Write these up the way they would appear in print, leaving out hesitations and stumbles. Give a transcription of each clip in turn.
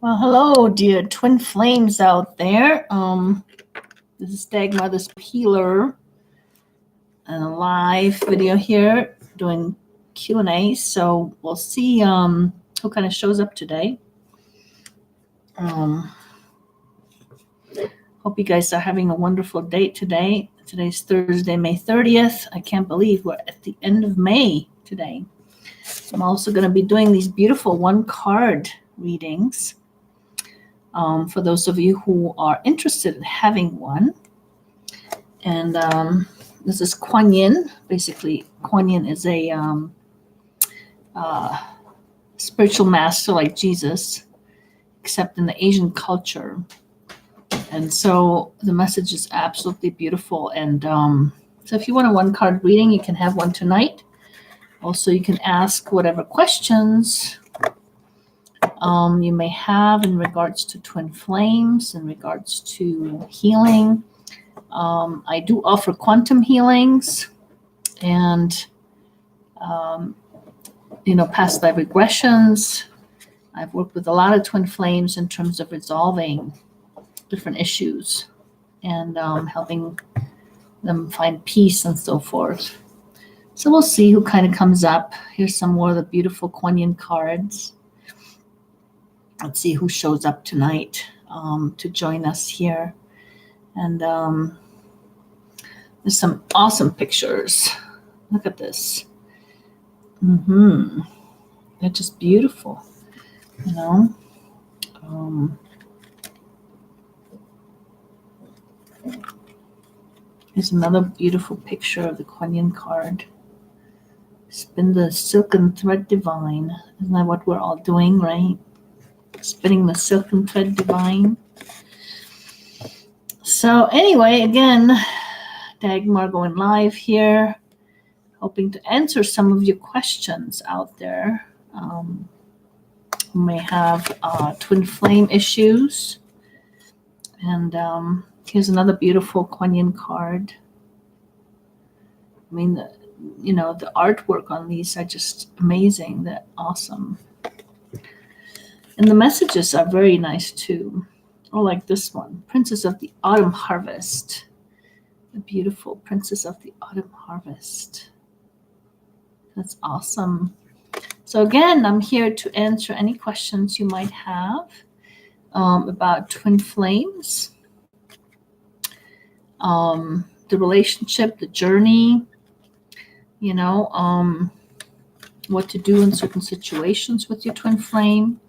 Well, hello, dear twin flames out there. This is Dagmother's Healer, and a live video here doing Q&A. So we'll see who kind of shows up today. Hope you guys are having a wonderful day today. Today's Thursday, May 30th. I can't believe we're at the end of May today. I'm also going to be doing these beautiful one-card readings. For those of you who are interested in having one. And this is Kuan Yin. Basically, Kuan Yin is a spiritual master like Jesus, except in the Asian culture. And so the message is absolutely beautiful. And so if you want a one-card reading, you can have one tonight. Also, you can ask whatever questions you may have in regards to twin flames, in regards to healing. I do offer quantum healings and, past life regressions. I've worked with a lot of twin flames in terms of resolving different issues and helping them find peace and so forth. So we'll see who kind of comes up. Here's some more of the beautiful Kuan Yin cards. Let's see who shows up tonight to join us here. And there's some awesome pictures. Look at this. They're just beautiful, Here's another beautiful picture of the Kuan Yin card. Spin the silken thread divine. Isn't that what we're all doing, right? Spinning the silken thread divine. So anyway, again, Dagmar going live here, hoping to answer some of your questions out there. Who may have twin flame issues. And here's another beautiful Kuan Yin card. I mean, the artwork on these are just amazing. They're awesome. And the messages are very nice too. Oh, like this one, Princess of the Autumn Harvest. The beautiful Princess of the Autumn Harvest. That's awesome. So again, I'm here to answer any questions you might have about twin flames, the relationship, the journey, what to do in certain situations with your twin flame.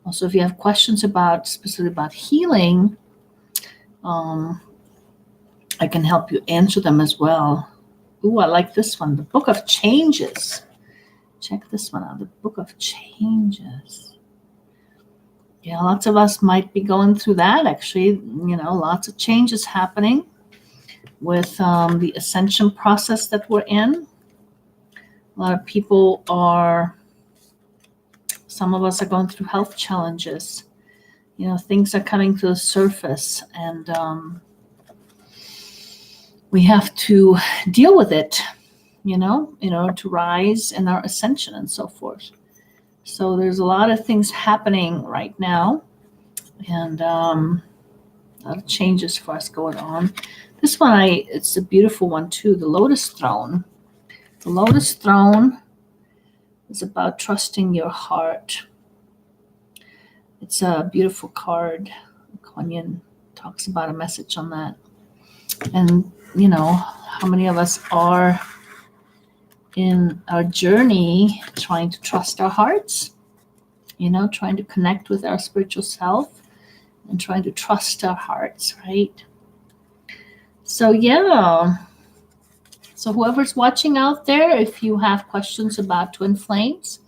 Also, if you have questions specifically about healing, I can help you answer them as well. Ooh, I like this one, the Book of Changes. Check this one out, the Book of Changes. Yeah, lots of us might be going through that, actually. Lots of changes happening with the ascension process that we're in. A lot of people some of us are going through health challenges. Things are coming to the surface, and we have to deal with it, in order to rise in our ascension and so forth. So there's a lot of things happening right now, and a lot of changes for us going on. This one, it's a beautiful one too, the Lotus Throne. The Lotus Throne is about trusting your heart. It's a beautiful card. Kuan Yin talks about a message on that. And, how many of us are in our journey trying to trust our hearts, trying to connect with our spiritual self and trying to trust our hearts, right? So, yeah. So whoever's watching out there, if you have questions about twin flames,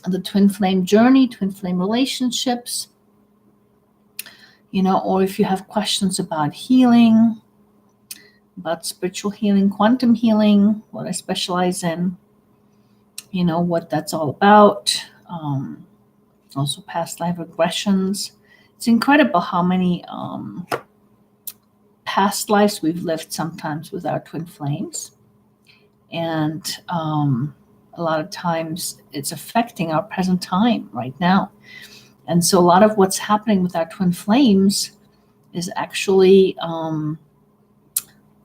the twin flame journey, twin flame relationships, or if you have questions about healing, about spiritual healing, quantum healing, what I specialize in, what that's all about. Also past life regressions. It's incredible how many past lives we've lived sometimes with our twin flames. And a lot of times it's affecting our present time right now. And so a lot of what's happening with our twin flames is actually,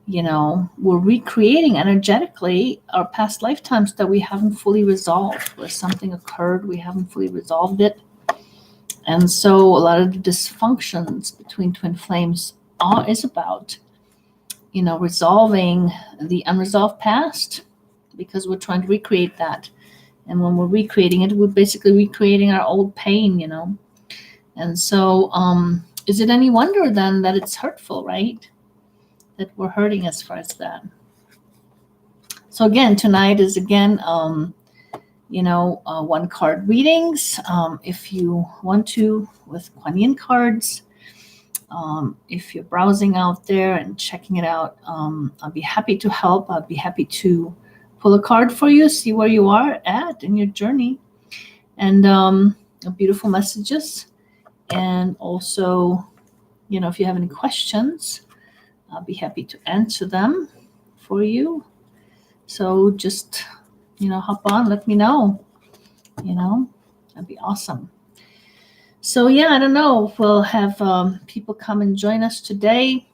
we're recreating energetically our past lifetimes that we haven't fully resolved, where something occurred, we haven't fully resolved it. And so a lot of the dysfunctions between twin flames is about, resolving the unresolved past, because we're trying to recreate that. And when we're recreating it, we're basically recreating our old pain, And so is it any wonder then that it's hurtful, right? That we're hurting as far as that. So again, tonight is one card readings. If you want to, with Kuan Yin cards, if you're browsing out there and checking it out, I'll be happy to help. I'll be happy to pull a card for you, see where you are at in your journey, and beautiful messages. And also, if you have any questions, I'll be happy to answer them for you. So just, hop on, let me know, that'd be awesome. So yeah, I don't know if we'll have people come and join us today.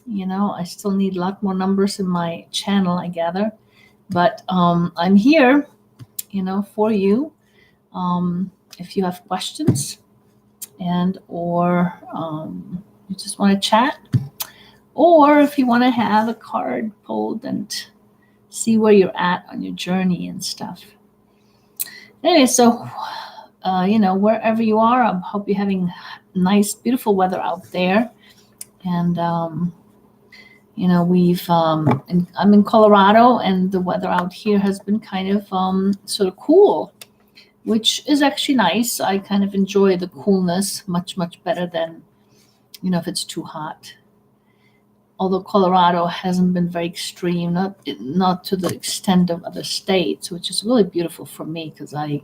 I still need a lot more numbers in my channel, I gather. But I'm here, for you. If you have questions or you just want to chat, or if you want to have a card pulled and see where you're at on your journey and stuff. Anyway, so, wherever you are, I hope you're having nice, beautiful weather out there. And, I'm in Colorado, and the weather out here has been kind of sort of cool, which is actually nice. I kind of enjoy the coolness much, much better than, if it's too hot. Although Colorado hasn't been very extreme, not to the extent of other states, which is really beautiful for me because I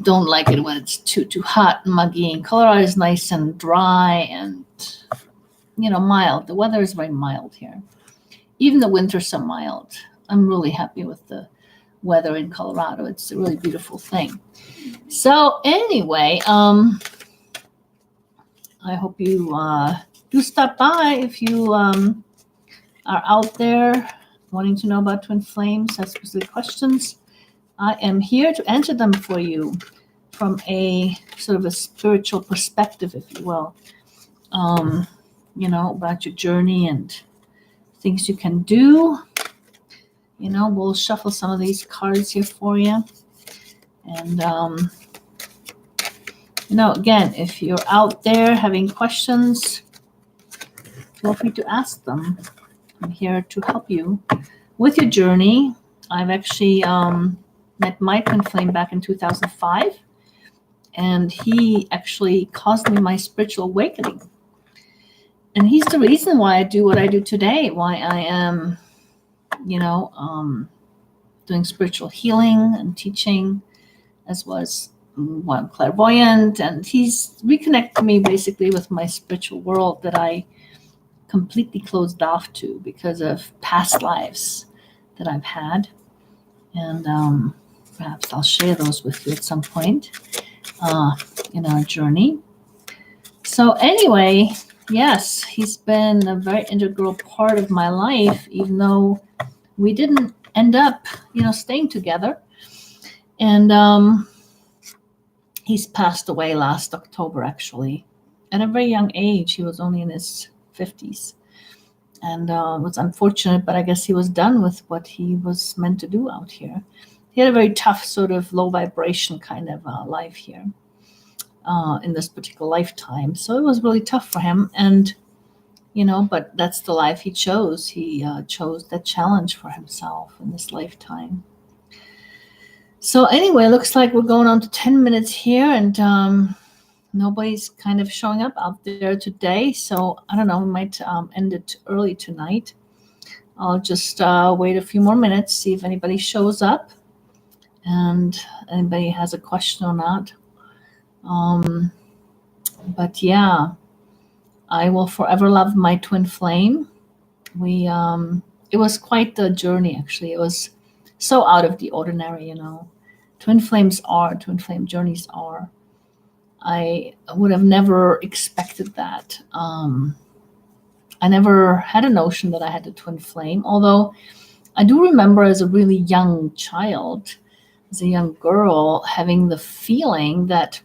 don't like it when it's too hot and muggy. And Colorado is nice and dry and, mild. The weather is very mild here. Even the winters are mild. I'm really happy with the weather in Colorado. It's a really beautiful thing. So anyway, I hope you do stop by if you are out there wanting to know about twin flames, have specific questions. I am here to answer them for you from a sort of a spiritual perspective, if you will, about your journey and things you can do. We'll shuffle some of these cards here for you. And, again, if you're out there having questions, feel free to ask them. I'm here to help you with your journey. I've actually met my twin flame back in 2005, and he actually caused me my spiritual awakening. And he's the reason why I do what I do today, why I am, doing spiritual healing and teaching, as well as why I'm clairvoyant. And he's reconnected me basically with my spiritual world that I completely closed off to because of past lives that I've had. And perhaps I'll share those with you at some point in our journey. So anyway, yes, he's been a very integral part of my life, even though we didn't end up, staying together. And he's passed away last October, actually, at a very young age. He was only in his 50s. And it was unfortunate, but I guess he was done with what he was meant to do out here. He had a very tough, sort of low vibration kind of life here in this particular lifetime. So it was really tough for him. And, but that's the life he chose. He chose that challenge for himself in this lifetime. So anyway, looks like we're going on to 10 minutes here, and nobody's kind of showing up out there today. So I don't know, we might end it early tonight. I'll just wait a few more minutes, see if anybody shows up and anybody has a question or not. But yeah, I will forever love my twin flame. It was quite the journey, actually. It was so out of the ordinary, twin flame journeys are. I would have never expected that. I never had a notion that I had a twin flame, although I do remember as a really young child, as a young girl, having the feeling that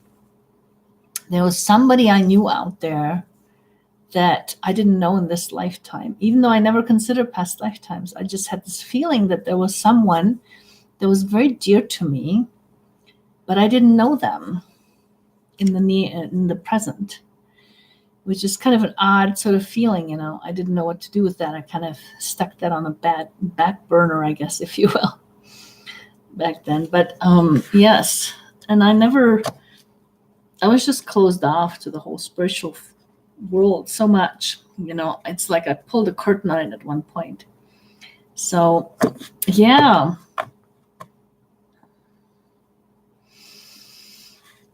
there was somebody I knew out there that I didn't know in this lifetime. Even though I never considered past lifetimes, I just had this feeling that there was someone that was very dear to me, but I didn't know them in the present, which is kind of an odd sort of feeling, you know. I didn't know what to do with that. I kind of stuck that on a back burner, I guess, if you will, back then. But yes, and I was just closed off to the whole spiritual world so much, you know. It's like I pulled a curtain on it at one point. So, yeah.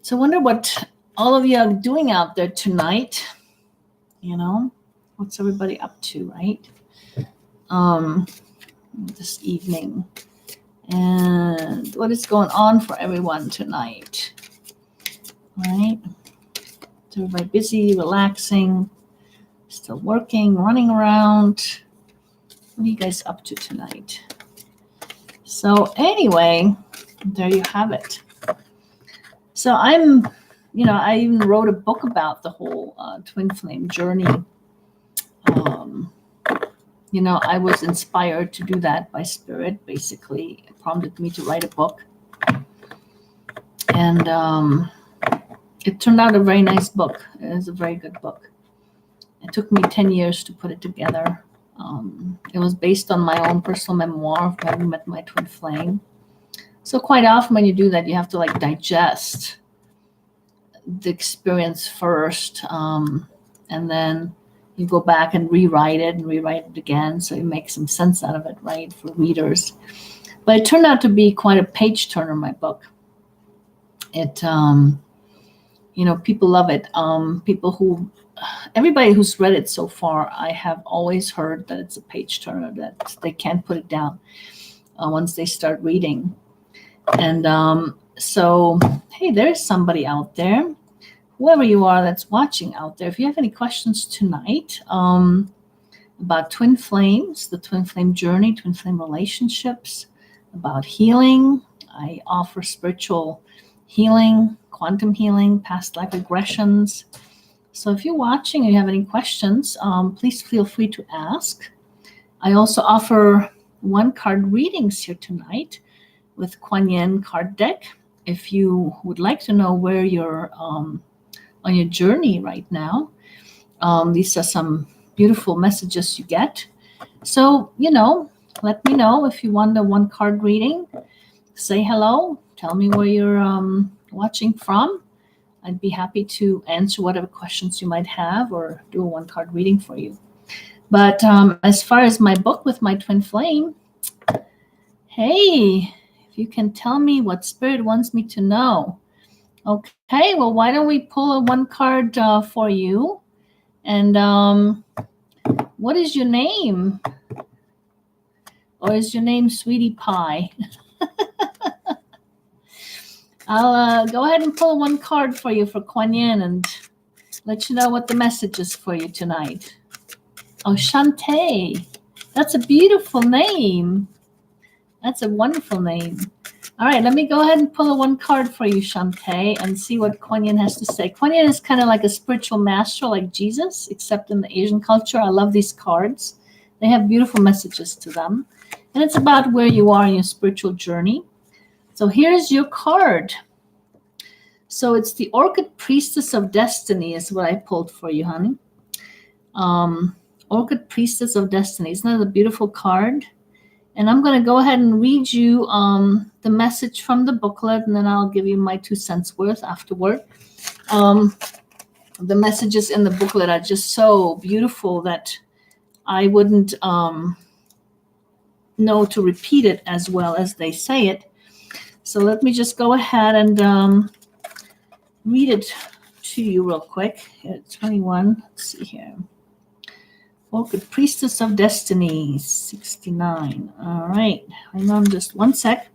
So I wonder what all of you are doing out there tonight. You know, what's everybody up to, right? This evening. And what is going on for everyone tonight? Right? Is everybody busy, relaxing, still working, running around? What are you guys up to tonight? So anyway, there you have it. So I even wrote a book about the whole twin flame journey. I was inspired to do that by Spirit. Basically, it prompted me to write a book. And it turned out a very nice book. It is a very good book. It took me 10 years to put it together. It was based on my own personal memoir of having met my twin flame. So quite often when you do that, you have to digest the experience first, and then you go back and rewrite it again, so you make some sense out of it, right, for readers. But it turned out to be quite a page turner, my book. It, people love it. Everybody who's read it so far, I have always heard that it's a page turner, that they can't put it down once they start reading. And so, hey, there's somebody out there, whoever you are that's watching out there. If you have any questions tonight about twin flames, the twin flame journey, twin flame relationships, about healing, I offer spiritual healing, quantum healing, past life regressions. So if you're watching and you have any questions, please feel free to ask. I also offer one-card readings here tonight with Kuan Yin card deck. If you would like to know where you're on your journey right now, these are some beautiful messages you get. So, let me know if you want a one-card reading. Say hello. Tell me where you're watching from. I'd be happy to answer whatever questions you might have or do a one-card reading for you. But as far as my book with my twin flame, hey, if you can tell me what Spirit wants me to know. Okay, well, why don't we pull a one card for you? And what is your name? Or is your name Sweetie Pie? I'll go ahead and pull one card for you for Kuan Yin and let you know what the message is for you tonight. Oh, Shantae. That's a beautiful name. That's a wonderful name. All right, let me go ahead and pull a one card for you, Shantae, and see what Kuan Yin has to say. Kuan Yin is kind of like a spiritual master like Jesus, except in the Asian culture. I love these cards. They have beautiful messages to them. And it's about where you are in your spiritual journey. So here's your card. So it's the Orchid Priestess of Destiny is what I pulled for you, honey. Orchid Priestess of Destiny. Isn't that a beautiful card? And I'm going to go ahead and read you the message from the booklet, and then I'll give you my 2 cents worth afterward. The messages in the booklet are just so beautiful that I wouldn't know to repeat it as well as they say it. So let me just go ahead and read it to you real quick. At 21, let's see here. Orchid Priestess of Destiny, 69. All right, hang on just one sec.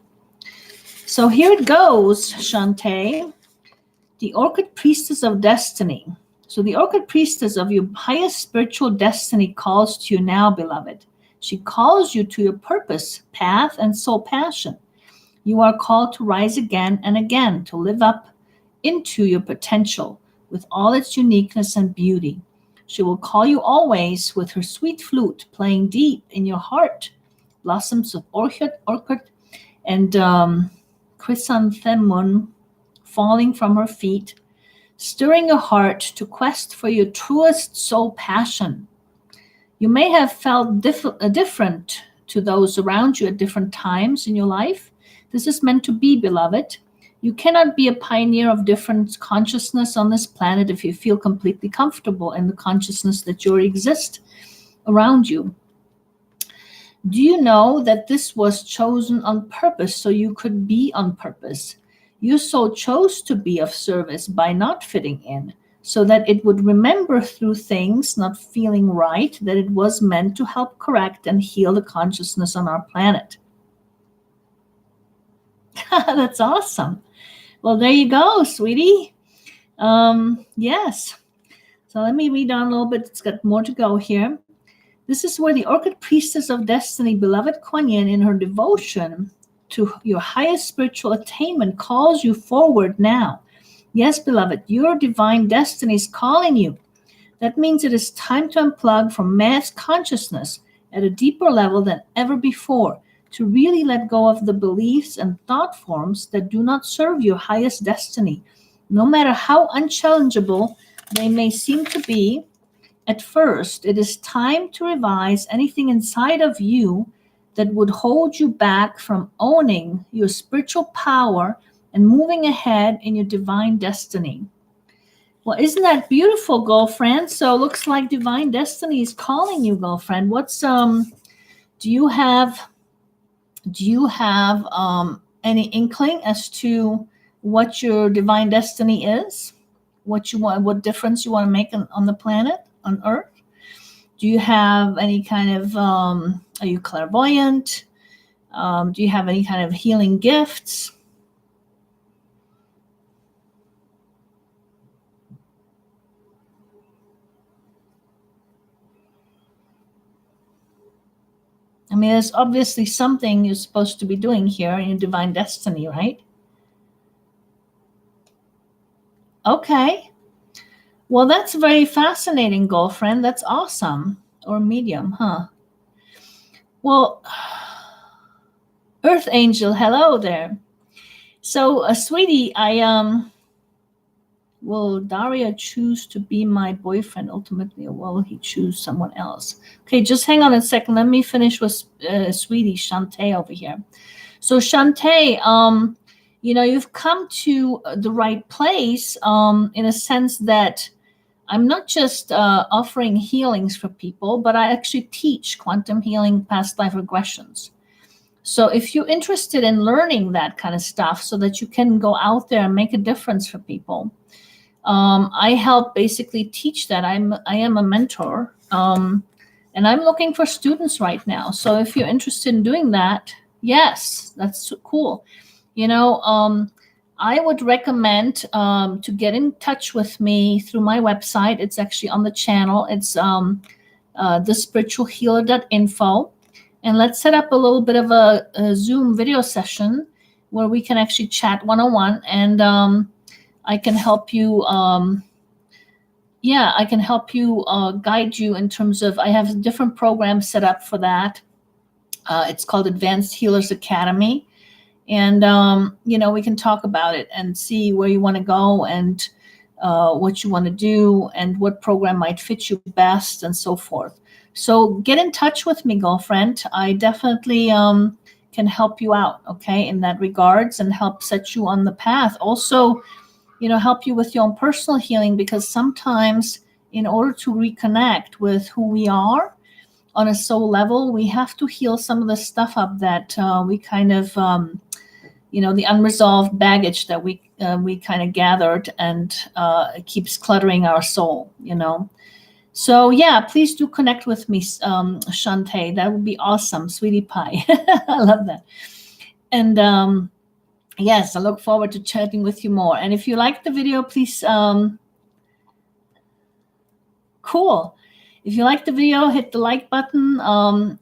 So here it goes, Shantae. The Orchid Priestess of Destiny. So the Orchid Priestess of your highest spiritual destiny calls to you now, beloved. She calls you to your purpose, path, and soul passion. You are called to rise again and again, to live up into your potential with all its uniqueness and beauty. She will call you always with her sweet flute playing deep in your heart, blossoms of orchid, and chrysanthemum falling from her feet, stirring your heart to quest for your truest soul passion. You may have felt different to those around you at different times in your life. This is meant to be, beloved. You cannot be a pioneer of different consciousness on this planet if you feel completely comfortable in the consciousness that you exist around you. Do you know that this was chosen on purpose so you could be on purpose? You so chose to be of service by not fitting in, so that it would remember through things not feeling right that it was meant to help correct and heal the consciousness on our planet. That's awesome. Well, there you go, sweetie. Yes. So let me read on a little bit. It's got more to go here. This is where the Orchid Priestess of Destiny, beloved Kuan Yin, in her devotion to your highest spiritual attainment, calls you forward now. Yes, beloved, your divine destiny is calling you. That means it is time to unplug from mass consciousness at a deeper level than ever before, to really let go of the beliefs and thought forms that do not serve your highest destiny, no matter how unchallengeable they may seem to be. At first, it is time to revise anything inside of you that would hold you back from owning your spiritual power and moving ahead in your divine destiny. Well, isn't that beautiful, girlfriend? So it looks like divine destiny is calling you, girlfriend. Do you have any inkling as to what your divine destiny is? What you want, what difference you want to make on the planet, on Earth? Do you have any kind of, are you clairvoyant? Do you have any kind of healing gifts? I mean, there's obviously something you're supposed to be doing here in your divine destiny, right? Okay. Well, that's very fascinating, girlfriend. That's awesome. Or medium, huh? Well, Earth Angel, hello there. So, sweetie, will Daria choose to be my boyfriend ultimately, or will he choose someone else? Okay, just hang on a second. Let me finish with sweetie Shantae over here. So, Shantae, you've come to the right place in a sense that I'm not just offering healings for people, but I actually teach quantum healing, past life regressions. So if you're interested in learning that kind of stuff so that you can go out there and make a difference for people, I help basically teach that. I am a mentor, and I'm looking for students right now. So if you're interested in doing that, yes, that's cool. I would recommend to get in touch with me through my website. It's actually on the channel. It's thespiritualhealer.info. And let's set up a little bit of a Zoom video session where we can actually chat one-on-one, and I can help you. I can help you guide you in terms of, I have different programs set up for that. It's called Advanced Healers Academy. And, we can talk about it and see where you want to go and what you want to do and what program might fit you best and so forth. So get in touch with me, girlfriend. I definitely can help you out, okay, in that regards, and help set you on the path. Also, help you with your own personal healing, because sometimes in order to reconnect with who we are on a soul level, we have to heal some of the stuff up that we kind of, the unresolved baggage that we kind of gathered, and it keeps cluttering our soul, So yeah, please do connect with me, Shantae. That would be awesome, sweetie pie. I love that. And Yes, I look forward to chatting with you more. And if you like the video, please, cool. If you like the video, hit the like button.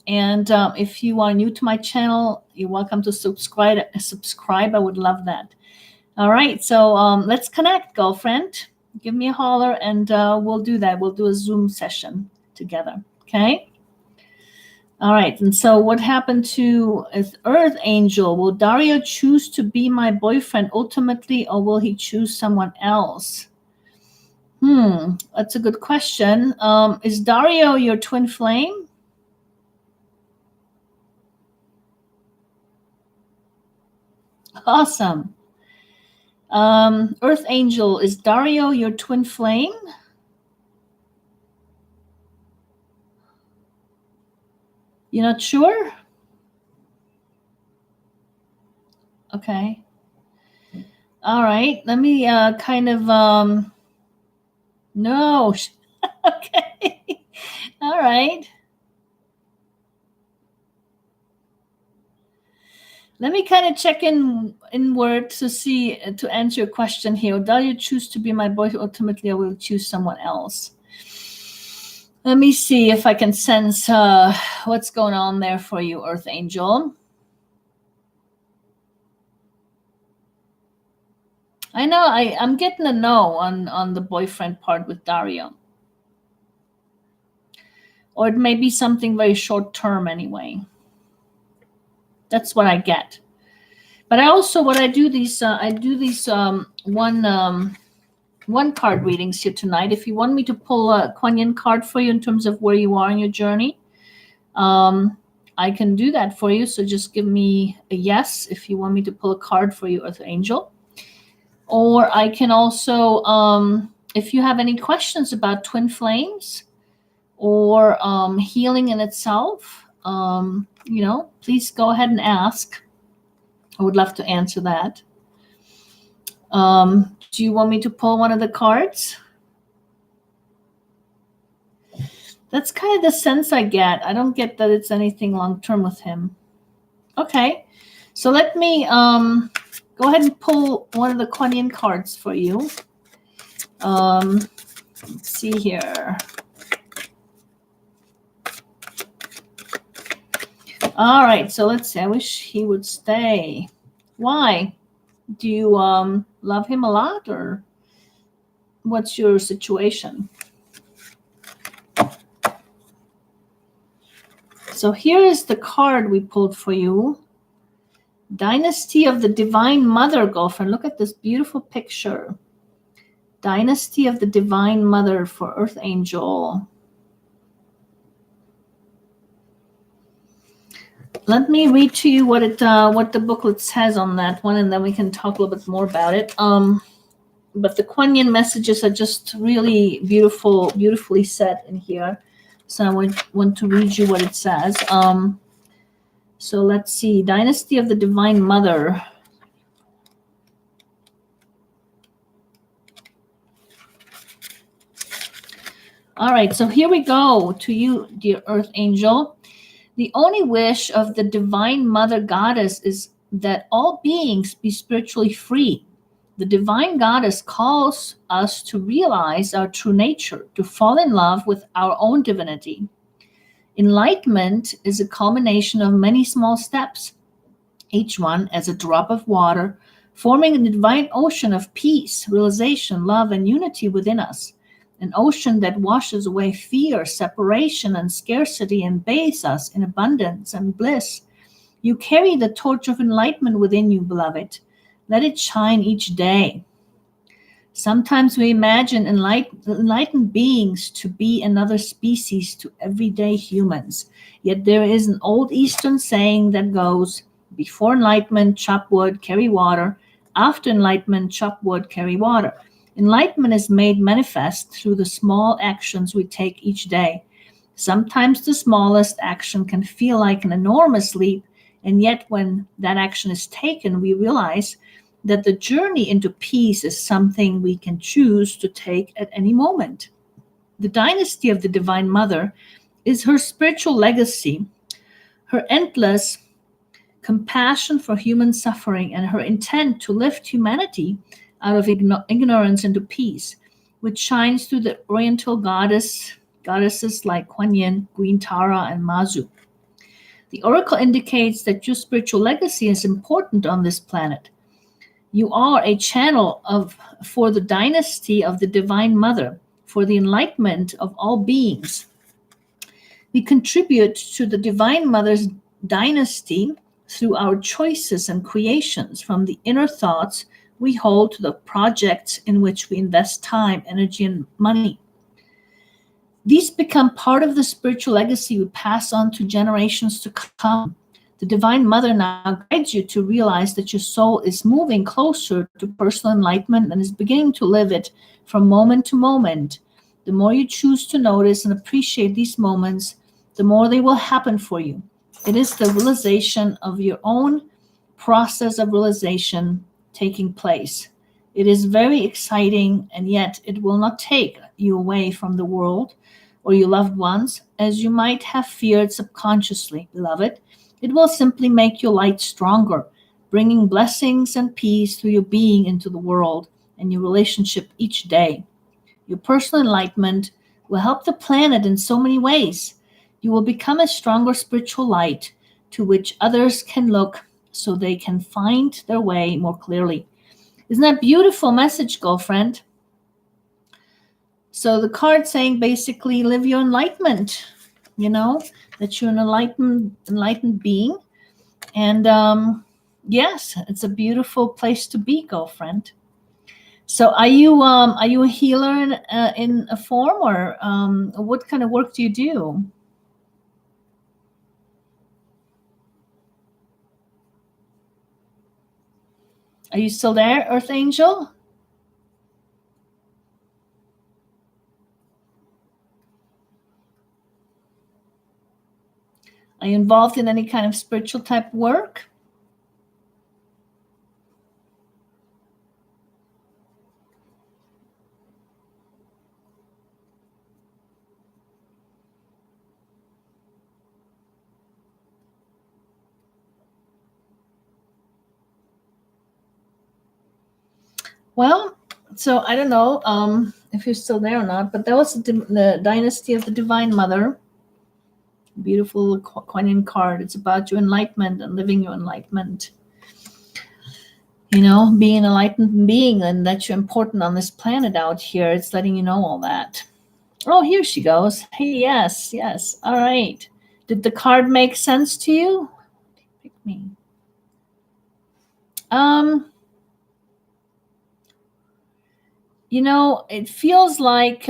And if you are new to my channel, you're welcome to subscribe. I would love that. All right, so let's connect, girlfriend. Give me a holler, and we'll do that. We'll do a Zoom session together, okay? All right, and so what happened to Earth Angel? Will Dario choose to be my boyfriend ultimately, or will he choose someone else? That's a good question. Is Dario your twin flame? Awesome. Earth Angel, is Dario your twin flame? You're not sure? Okay. All right. Let me kind of no. Okay. All right. Let me kind of check inward to see, to answer your question here. Do you choose to be my boyfriend? Ultimately, I will choose someone else. Let me see if I can sense what's going on there for you, Earth Angel. I know I'm getting a no on the boyfriend part with Dario. Or it may be something very short term anyway. That's what I get. But I also, what I do these one card readings here tonight. If you want me to pull a Kuan Yin card for you in terms of where you are in your journey, I can do that for you. So just give me a yes if you want me to pull a card for you, Earth Angel. Or I can also, if you have any questions about twin flames or healing in itself, please go ahead and ask. I would love to answer that. Do you want me to pull one of the cards? That's kind of the sense I get. I don't get that it's anything long-term with him. Okay. So let me go ahead and pull one of the Kuan Yin cards for you. Let's see here. All right. So let's see. I wish he would stay. Why? Do you love him a lot, or what's your situation? So here is the card we pulled for you. Dynasty of the Divine Mother, girlfriend. Look at this beautiful picture. Dynasty of the Divine Mother for Earth Angel. Let me read to you what the booklet says on that one, and then we can talk a little bit more about it. But the Kuan Yin messages are just really beautifully set in here. So I want to read you what it says. So let's see. Dynasty of the Divine Mother. All right, so here we go to you, dear Earth Angel. The only wish of the Divine Mother Goddess is that all beings be spiritually free. The Divine Goddess calls us to realize our true nature, to fall in love with our own divinity. Enlightenment is a culmination of many small steps, each one as a drop of water, forming a divine ocean of peace, realization, love, and unity within us. An ocean that washes away fear, separation, and scarcity and bathes us in abundance and bliss. You carry the torch of enlightenment within you, beloved. Let it shine each day. Sometimes we imagine enlightened beings to be another species to everyday humans. Yet there is an old Eastern saying that goes, before enlightenment, chop wood, carry water. After enlightenment, chop wood, carry water. Enlightenment is made manifest through the small actions we take each day. Sometimes the smallest action can feel like an enormous leap, and yet when that action is taken, we realize that the journey into peace is something we can choose to take at any moment. The dynasty of the Divine Mother is her spiritual legacy, her endless compassion for human suffering, and her intent to lift humanity out of ignorance into peace, which shines through the Oriental goddesses like Kuan Yin, Queen Tara, and Mazu. The oracle indicates that your spiritual legacy is important on this planet. You are a channel for the dynasty of the Divine Mother, for the enlightenment of all beings. We contribute to the Divine Mother's dynasty through our choices and creations, from the inner thoughts we hold to the projects in which we invest time, energy, and money. These become part of the spiritual legacy we pass on to generations to come. The Divine Mother now guides you to realize that your soul is moving closer to personal enlightenment and is beginning to live it from moment to moment. The more you choose to notice and appreciate these moments, the more they will happen for you. It is the realization of your own process of realization taking place. It is very exciting, and yet it will not take you away from the world or your loved ones, as you might have feared subconsciously, beloved. It will simply make your light stronger, bringing blessings and peace through your being into the world and your relationship each day. Your personal enlightenment will help the planet in so many ways. You will become a stronger spiritual light to which others can look so they can find their way more clearly. Isn't that a beautiful message, girlfriend? So the card saying basically live your enlightenment, that you're an enlightened being. And yes, it's a beautiful place to be, girlfriend. So are you a healer in a form, or what kind of work do you do? Are you still there, Earth Angel? Are you involved in any kind of spiritual type work? Well, so I don't know if you're still there or not, but that was the dynasty of the Divine Mother. Beautiful Kuan Yin card. It's about your enlightenment and living your enlightenment. Being an enlightened being, and that you're important on this planet out here. It's letting you know all that. Oh, here she goes. Hey, yes. All right. Did the card make sense to you? Pick me. It feels like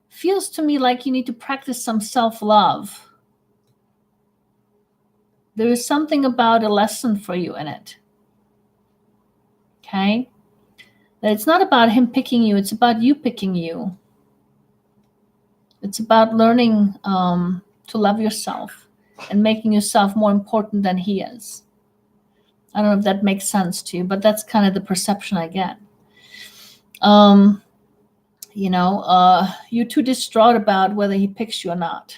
feels to me like you need to practice some self-love. There is something about a lesson for you in it. Okay? That it's not about him picking you, it's about you picking you. It's about learning to love yourself and making yourself more important than he is. I don't know if that makes sense to you, but that's kind of the perception I get. You're too distraught about whether he picks you or not.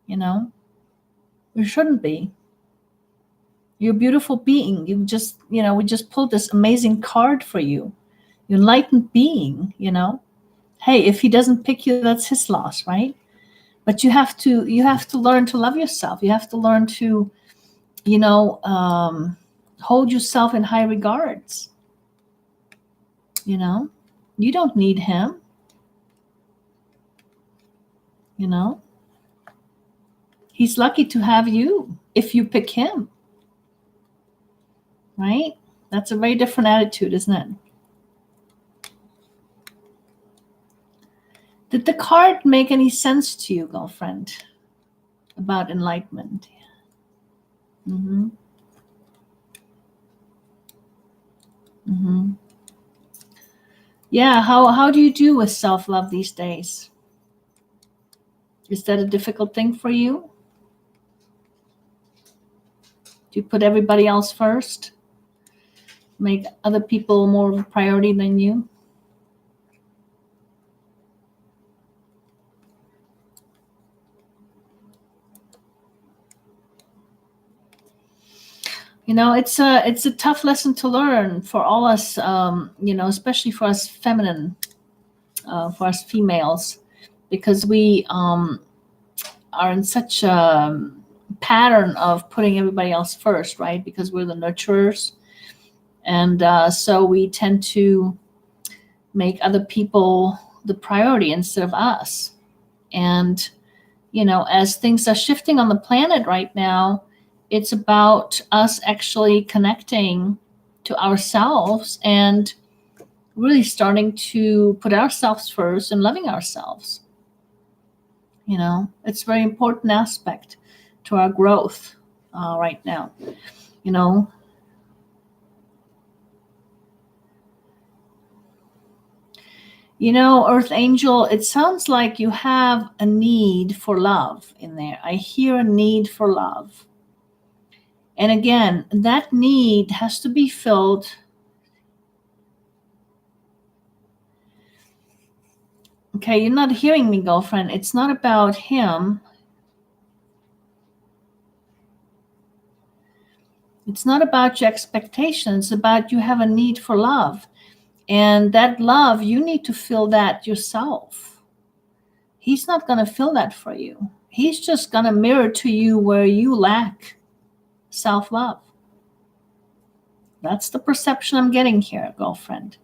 You shouldn't be. You're a beautiful being. We just pulled this amazing card for you. You're an enlightened being, Hey, if he doesn't pick you, that's his loss, right? But you have to learn to love yourself. You have to learn to, hold yourself in high regards. You don't need him. He's lucky to have you if you pick him. Right? That's a very different attitude, isn't it? Did the card make any sense to you, girlfriend, about enlightenment? Mm-hmm. Mm-hmm. Yeah, how do you do with self-love these days? Is that a difficult thing for you? Do you put everybody else first? Make other people more of a priority than you? It's a tough lesson to learn for all us, especially for us feminine, for us females, because we are in such a pattern of putting everybody else first, right? Because we're the nurturers, and so we tend to make other people the priority instead of us. And as things are shifting on the planet right now, it's about us actually connecting to ourselves and really starting to put ourselves first and loving ourselves. It's a very important aspect to our growth right now. Earth Angel, it sounds like you have a need for love in there. I hear a need for love. And again, that need has to be filled. Okay, you're not hearing me, girlfriend. It's not about him. It's not about your expectations. It's about you have a need for love. And that love, you need to fill that yourself. He's not going to fill that for you. He's just going to mirror to you where you lack self-love. That's the perception I'm getting here, girlfriend.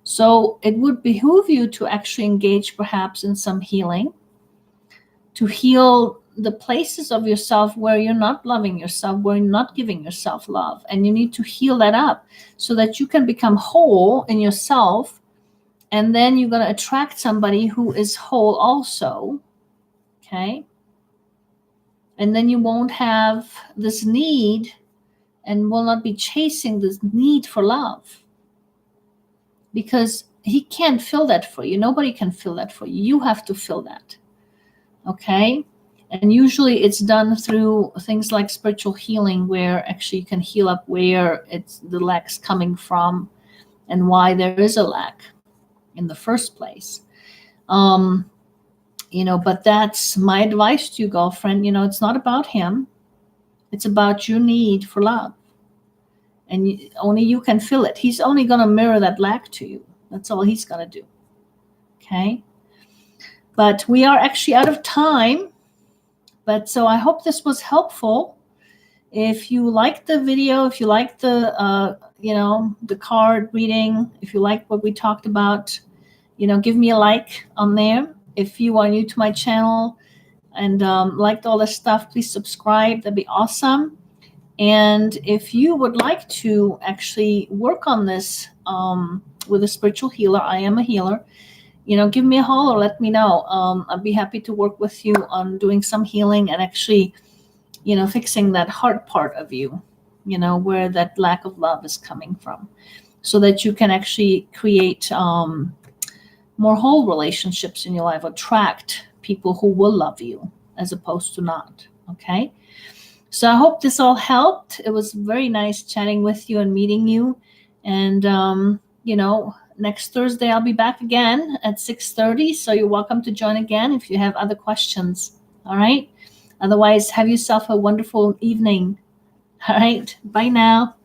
So it would behoove you to actually engage perhaps in some healing, to heal the places of yourself where you're not loving yourself, where you're not giving yourself love. And you need to heal that up so that you can become whole in yourself. And then you're going to attract somebody who is whole also. Okay. And then you won't have this need and will not be chasing this need for love, because he can't fill that for you. Nobody can fill that for you. You have to fill that. Okay. And usually it's done through things like spiritual healing, where actually you can heal up where the lack's coming from and why there is a lack in the first place. But that's my advice to you, girlfriend. It's not about him. It's about your need for love. And only you can fill it. He's only going to mirror that lack to you. That's all he's going to do. Okay. But we are actually out of time. But so I hope this was helpful. If you liked the video, if you liked the card reading, if you like what we talked about, give me a like on there. If you are new to my channel and liked all this stuff, please subscribe. That'd be awesome. And if you would like to actually work on this with a spiritual healer, I am a healer, give me a call or let me know. I'd be happy to work with you on doing some healing and actually, fixing that heart part of you, where that lack of love is coming from, so that you can actually create more whole relationships in your life, attract people who will love you as opposed to not. Okay. So I hope this all helped. It was very nice chatting with you and meeting you. And, next Thursday, I'll be back again at 6:30. So you're welcome to join again if you have other questions. All right. Otherwise, have yourself a wonderful evening. All right. Bye now.